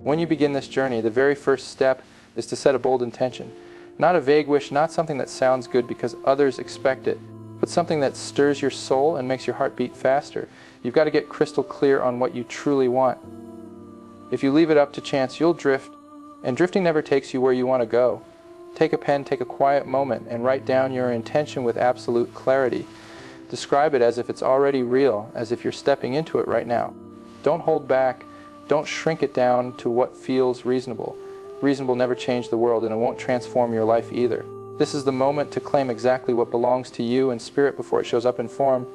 When you begin this journey, the very first step is to set a bold intention. Not a vague wish, not something that sounds good because others expect it, but something that stirs your soul and makes your heart beat faster. You've got to get crystal clear on what you truly want. If you leave it up to chance, you'll drift, and drifting never takes you where you want to go. Take a pen, take a quiet moment, and write down your intention with absolute clarity. Describe it as if it's already real, as if you're stepping into it right now. Don't hold back. Don't shrink it down to what feels reasonable. Reasonable never change the world, and it won't transform your life either. This is the moment to claim exactly what belongs to you in spirit before it shows up in form.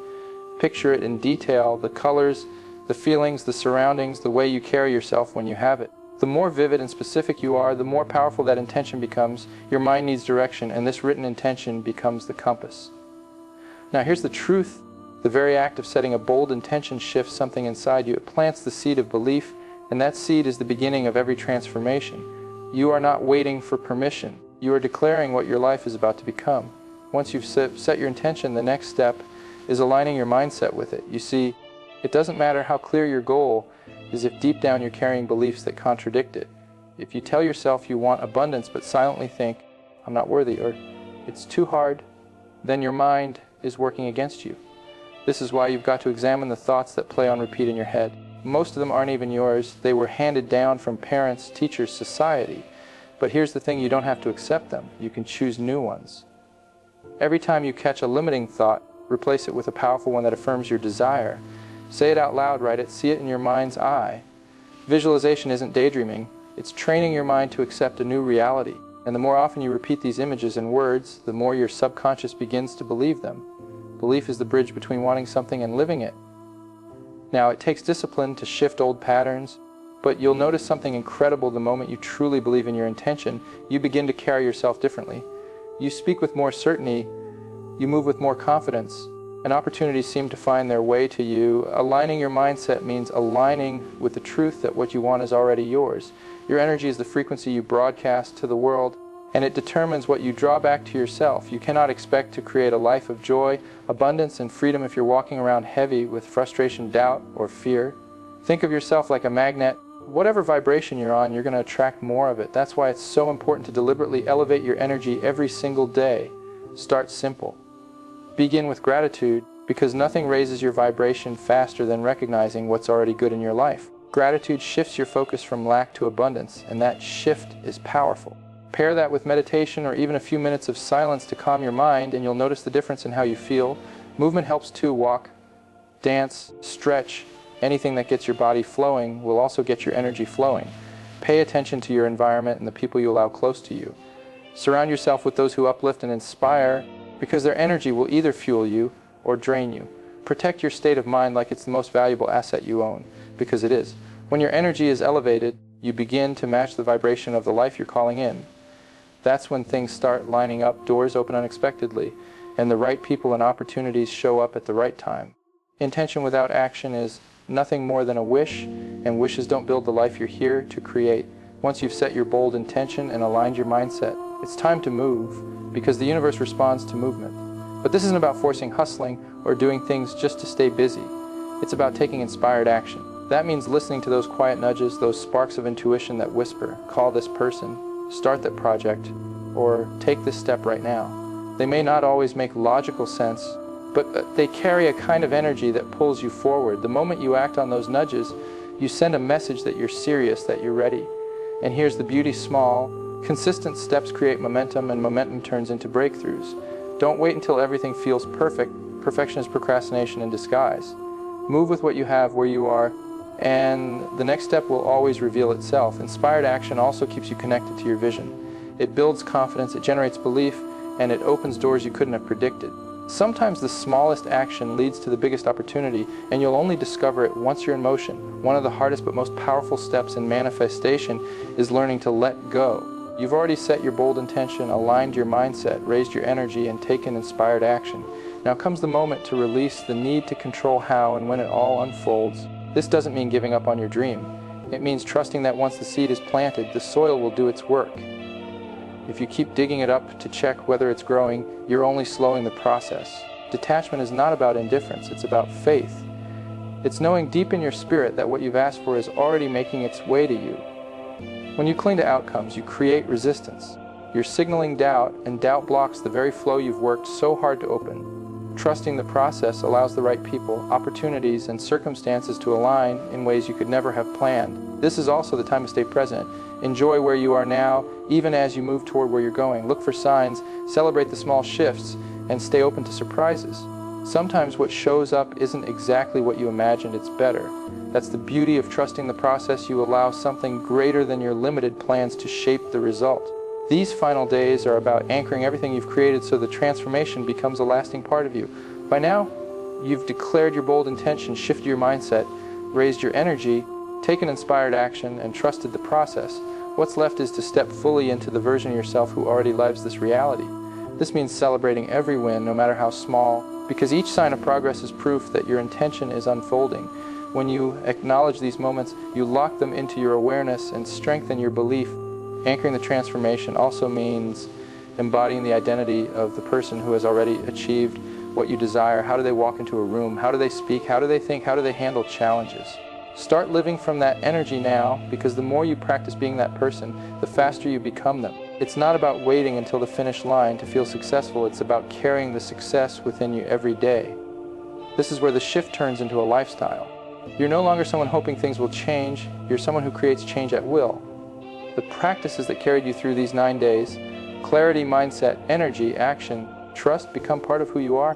Picture it in detail, the colors, the feelings, the surroundings, the way you carry yourself when you have it. The more vivid and specific you are, the more powerful that intention becomes. Your mind needs direction, and this written intention becomes the compass. Now here's the truth. The very act of setting a bold intention shifts something inside you. It plants the seed of belief, and that seed is the beginning of every transformation. You are not waiting for permission. You are declaring what your life is about to become. Once you've set your intention, the next step is aligning your mindset with it. You see, it doesn't matter how clear your goal is if deep down you're carrying beliefs that contradict it. If you tell yourself you want abundance but silently think, I'm not worthy, or it's too hard, then your mind is working against you. This is why you've got to examine the thoughts that play on repeat in your head. Most of them aren't even yours. They were handed down from parents, teachers, society. But here's the thing, you don't have to accept them. You can choose new ones. Every time you catch a limiting thought, replace it with a powerful one that affirms your desire. Say it out loud, write it, see it in your mind's eye. Visualization isn't daydreaming. It's training your mind to accept a new reality. And the more often you repeat these images and words, the more your subconscious begins to believe them. Belief is the bridge between wanting something and living it. Now, it takes discipline to shift old patterns, but you'll notice something incredible the moment you truly believe in your intention. You begin to carry yourself differently. You speak with more certainty, you move with more confidence, and opportunities seem to find their way to you. Aligning your mindset means aligning with the truth that what you want is already yours. Your energy is the frequency you broadcast to the world, and it determines what you draw back to yourself. You cannot expect to create a life of joy, abundance, and freedom if you're walking around heavy with frustration, doubt, or fear. Think of yourself like a magnet. Whatever vibration you're on, you're going to attract more of it. That's why it's so important to deliberately elevate your energy every single day. Start simple. Begin with gratitude, because nothing raises your vibration faster than recognizing what's already good in your life. Gratitude shifts your focus from lack to abundance, and that shift is powerful. Pair that with meditation or even a few minutes of silence to calm your mind, and you'll notice the difference in how you feel. Movement helps too. Walk, dance, stretch. Anything that gets your body flowing will also get your energy flowing. Pay attention to your environment and the people you allow close to you. Surround yourself with those who uplift and inspire, because their energy will either fuel you or drain you. Protect your state of mind like it's the most valuable asset you own, because it is. When your energy is elevated, you begin to match the vibration of the life you're calling in. That's when things start lining up, doors open unexpectedly, and the right people and opportunities show up at the right time. Intention without action is nothing more than a wish, and wishes don't build the life you're here to create. Once you've set your bold intention and aligned your mindset, it's time to move, because the universe responds to movement. But this isn't about forcing hustling or doing things just to stay busy. It's about taking inspired action. That means listening to those quiet nudges, those sparks of intuition that whisper, call this person, start that project, or take this step right now. They may not always make logical sense, but they carry a kind of energy that pulls you forward. The moment you act on those nudges, you send a message that you're serious, that you're ready. And here's the beauty: small, consistent steps create momentum, and momentum turns into breakthroughs. Don't wait until everything feels perfect. Perfection is procrastination in disguise. Move with what you have where you are, and the next step will always reveal itself. Inspired action also keeps you connected to your vision. It builds confidence, it generates belief, and it opens doors you couldn't have predicted. Sometimes the smallest action leads to the biggest opportunity, and you'll only discover it once you're in motion. One of the hardest but most powerful steps in manifestation is learning to let go. You've already set your bold intention, aligned your mindset, raised your energy, and taken inspired action. Now comes the moment to release the need to control how and when it all unfolds. This doesn't mean giving up on your dream. It means trusting that once the seed is planted, the soil will do its work. If you keep digging it up to check whether it's growing, you're only slowing the process. Detachment is not about indifference, it's about faith. It's knowing deep in your spirit that what you've asked for is already making its way to you. When you cling to outcomes, you create resistance. You're signaling doubt, and doubt blocks the very flow you've worked so hard to open. Trusting the process allows the right people, opportunities, and circumstances to align in ways you could never have planned. This is also the time to stay present. Enjoy where you are now, even as you move toward where you're going. Look for signs, celebrate the small shifts, and stay open to surprises. Sometimes what shows up isn't exactly what you imagined, it's better. That's the beauty of trusting the process. You allow something greater than your limited plans to shape the result. These final days are about anchoring everything you've created so the transformation becomes a lasting part of you. By now, you've declared your bold intention, shifted your mindset, raised your energy, taken inspired action, and trusted the process. What's left is to step fully into the version of yourself who already lives this reality. This means celebrating every win, no matter how small, because each sign of progress is proof that your intention is unfolding. When you acknowledge these moments, you lock them into your awareness and strengthen your belief. Anchoring the transformation also means embodying the identity of the person who has already achieved what you desire. How do they walk into a room? How do they speak? How do they think? How do they handle challenges? Start living from that energy now, because the more you practice being that person, the faster you become them. It's not about waiting until the finish line to feel successful. It's about carrying the success within you every day. This is where the shift turns into a lifestyle. You're no longer someone hoping things will change. You're someone who creates change at will. The practices that carried you through these 9 days, clarity, mindset, energy, action, trust, become part of who you are.